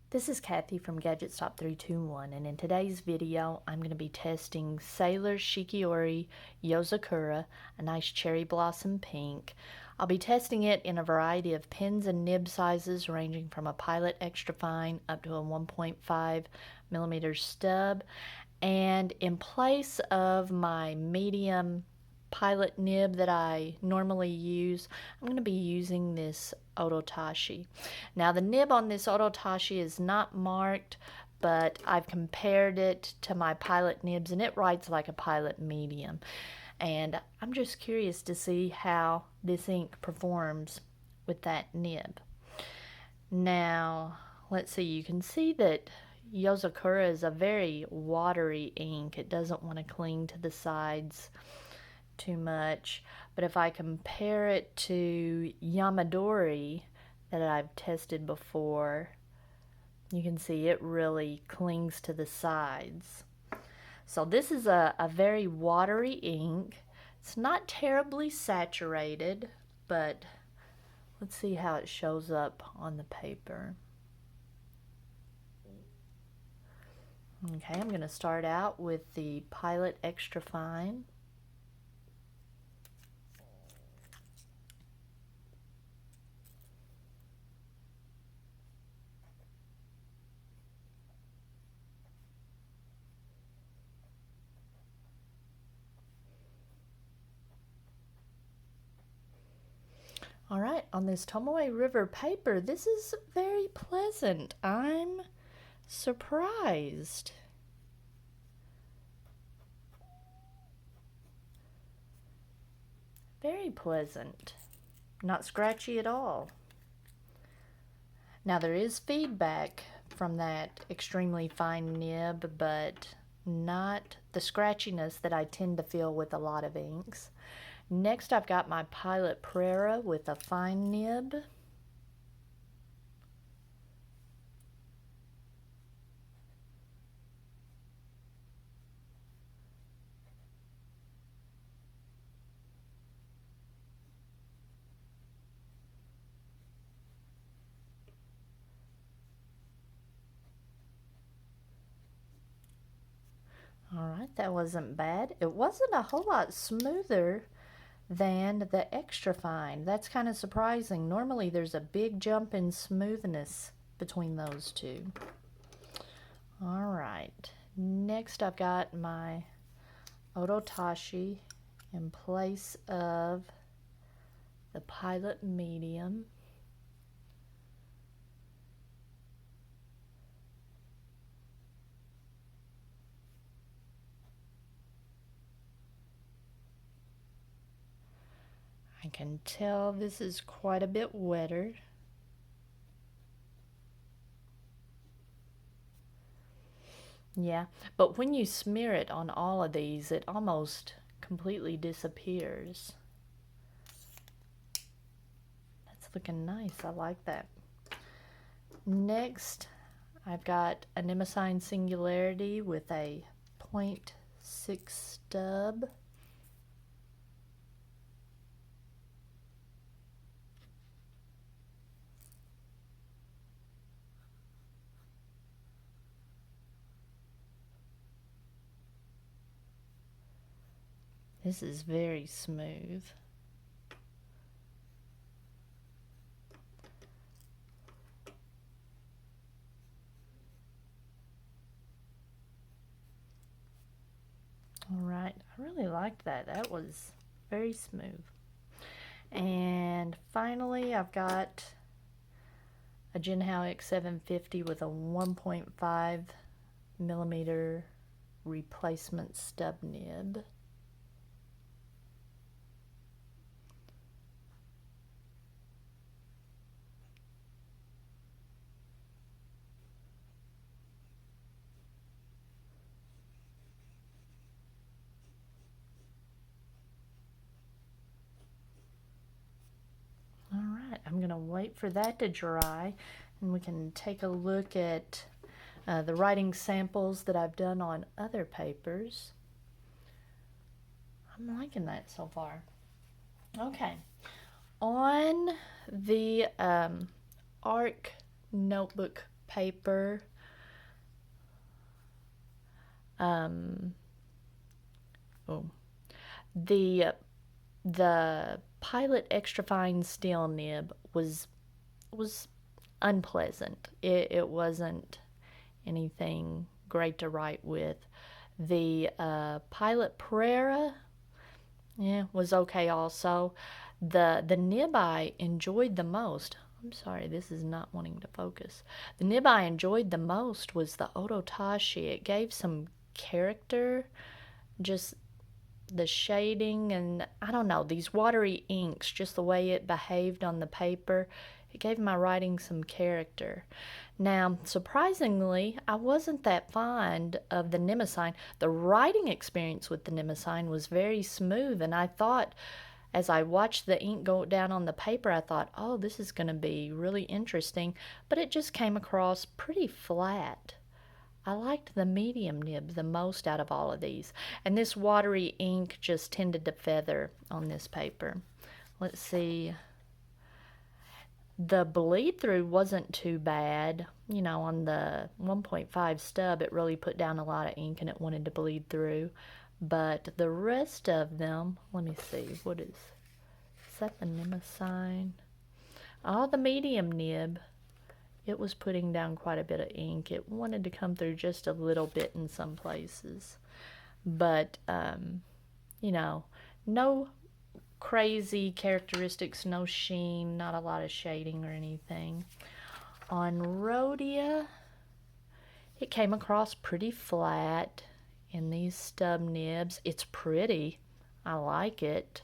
This is Kathy from Gadget Stop 321, and in today's video I'm going to be testing Sailor Shikiori Yozakura, a nice cherry blossom pink. I'll be testing it in a variety of pins and nib sizes ranging from a Pilot Extra Fine up to a 1.5 millimeter stub, and in place of my medium Pilot nib that I normally use, I'm going to be using this Ototashi. Now the nib on this Ototashi is not marked, but I've compared it to my Pilot nibs and it writes like a Pilot medium. And I'm just curious to see how this ink performs with that nib. Now, let's see, you can see that Yozakura is a very watery ink. It doesn't want to cling to the sides too much, but if I compare it to Yamadori that I've tested before, you can see it really clings to the sides. So this is a very watery ink. It's not terribly saturated, but let's see how it shows up on the paper. Okay, I'm going to start out with the Pilot Extra Fine. All right, on this Tomoe River paper, this is very pleasant. I'm surprised. Very pleasant. Not scratchy at all. Now there is feedback from that extremely fine nib, but not the scratchiness that I tend to feel with a lot of inks. Next, I've got my Pilot Prera with a fine nib. All right, that wasn't bad. It wasn't a whole lot smoother than the Extra Fine. That's kind of surprising. Normally there's a big jump in smoothness between those two. All right, next I've got my Ototashi in place of the Pilot Medium. I can tell this is quite a bit wetter. Yeah, but when you smear it on all of these, it almost completely disappears. That's looking nice. I like that. Next, I've got a Nemesine Singularity with a 0.6 stub. This is very smooth. All right, I really liked that. That was very smooth. And finally, I've got a Jinhao X750 with a 1.5 millimeter replacement stub nib. I'm going to wait for that to dry and we can take a look at the writing samples that I've done on other papers. I'm liking that so far. Okay, on the ARC notebook paper. The Pilot Extra Fine Steel nib was unpleasant. It wasn't anything great to write with. The Pilot Pereira, yeah, was okay also. The nib I enjoyed the most. I'm sorry, this is not wanting to focus. The nib I enjoyed the most was the Ototashi. It gave some character, just the shading, and I don't know, these watery inks, just the way it behaved on the paper, it gave my writing some character. Now, surprisingly, I wasn't that fond of the Nimicine. The writing experience with the Nimicine was very smooth, and I thought, as I watched the ink go down on the paper, I thought, oh, this is going to be really interesting, but it just came across pretty flat. I liked the medium nib the most out of all of these, and this watery ink just tended to feather on this paper. Let's see. The bleed through wasn't too bad. You know, on the 1.5 stub, it really put down a lot of ink and it wanted to bleed through. But the rest of them, let me see, what is that the Nimicine? Oh, the medium nib. It was putting down quite a bit of ink. It wanted to come through just a little bit in some places. But, you know, no crazy characteristics, no sheen, not a lot of shading or anything. On Rhodia, it came across pretty flat in these stub nibs. It's pretty. I like it.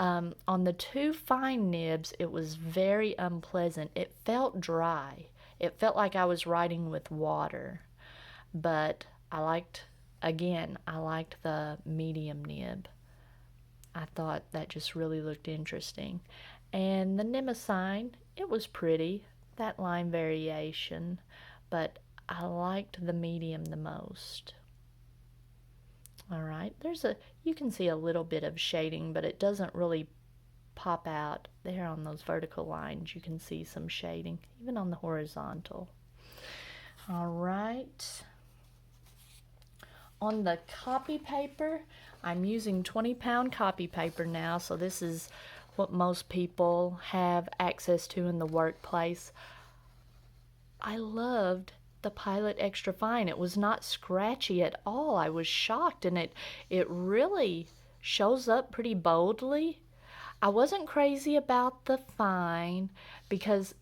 On the two fine nibs, it was very unpleasant. It felt dry. It felt like I was writing with water. But I liked the medium nib. I thought that just really looked interesting. And the Nimicine, it was pretty, that line variation, but I liked the medium the most. All right, you can see a little bit of shading, but it doesn't really pop out. There on those vertical lines, you can see some shading, even on the horizontal. All right. On the copy paper, I'm using 20-pound copy paper now, so this is what most people have access to in the workplace. I loved the Pilot Extra Fine. It was not scratchy at all. I was shocked, and it really shows up pretty boldly. I wasn't crazy about the fine because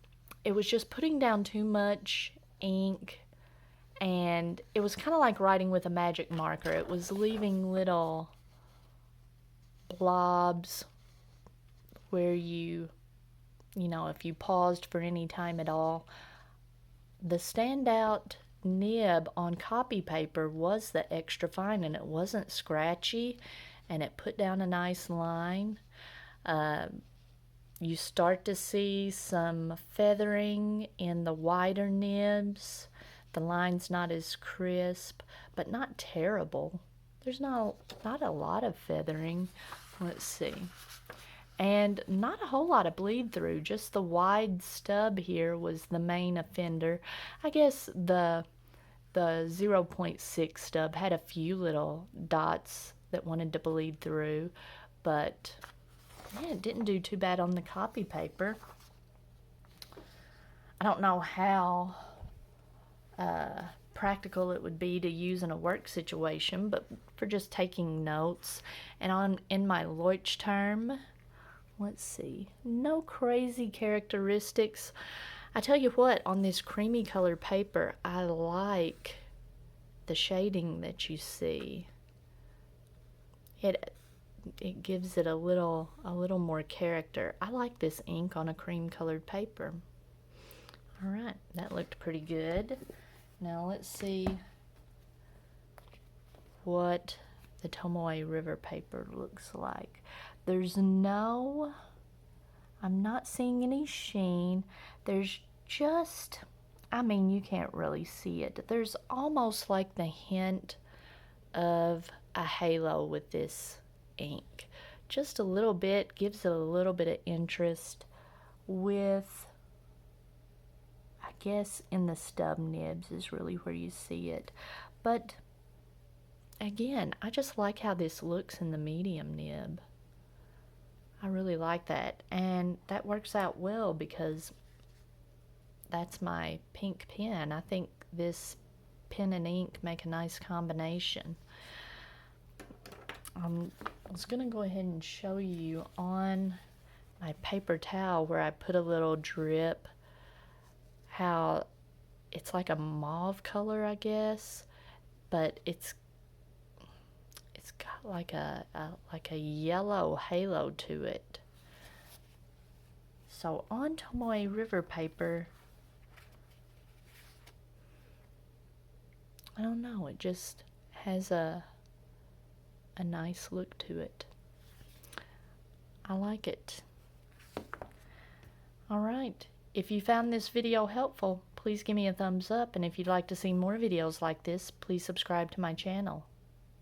it was just putting down too much ink, and it was kind of like writing with a magic marker. It was leaving little blobs where you know, if you paused for any time at all. The standout nib on copy paper was the Extra Fine, and it wasn't scratchy, and it put down a nice line. You start to see some feathering in the wider nibs. The line's not as crisp, but not terrible. There's not a lot of feathering. Let's see. And not a whole lot of bleed through. Just the wide stub here was the main offender. I guess the 0.6 stub had a few little dots that wanted to bleed through, but yeah, it didn't do too bad on the copy paper. I don't know how practical it would be to use in a work situation, but for just taking notes. And in my Leuchtturm, let's see, no crazy characteristics. I tell you what, on this creamy color paper, I like the shading that you see. It gives it a little more character. I like this ink on a cream colored paper. All right, that looked pretty good. Now let's see what the Tomoe River paper looks like. I'm not seeing any sheen. There's just, you can't really see it. There's almost like the hint of a halo with this ink. Just a little bit, gives it a little bit of interest with, I guess in the stub nibs is really where you see it. But again, I just like how this looks in the medium nib. I really like that, and that works out well because that's my pink pen. I think this pen and ink make a nice combination. I was going to go ahead and show you on my paper towel where I put a little drip, how it's like a mauve color, I guess, but it's got like a yellow halo to it. So on Tomoe River paper, I don't know, it just has a nice look to it. I like it. Alright, if you found this video helpful, please give me a thumbs up, and if you'd like to see more videos like this, please subscribe to my channel.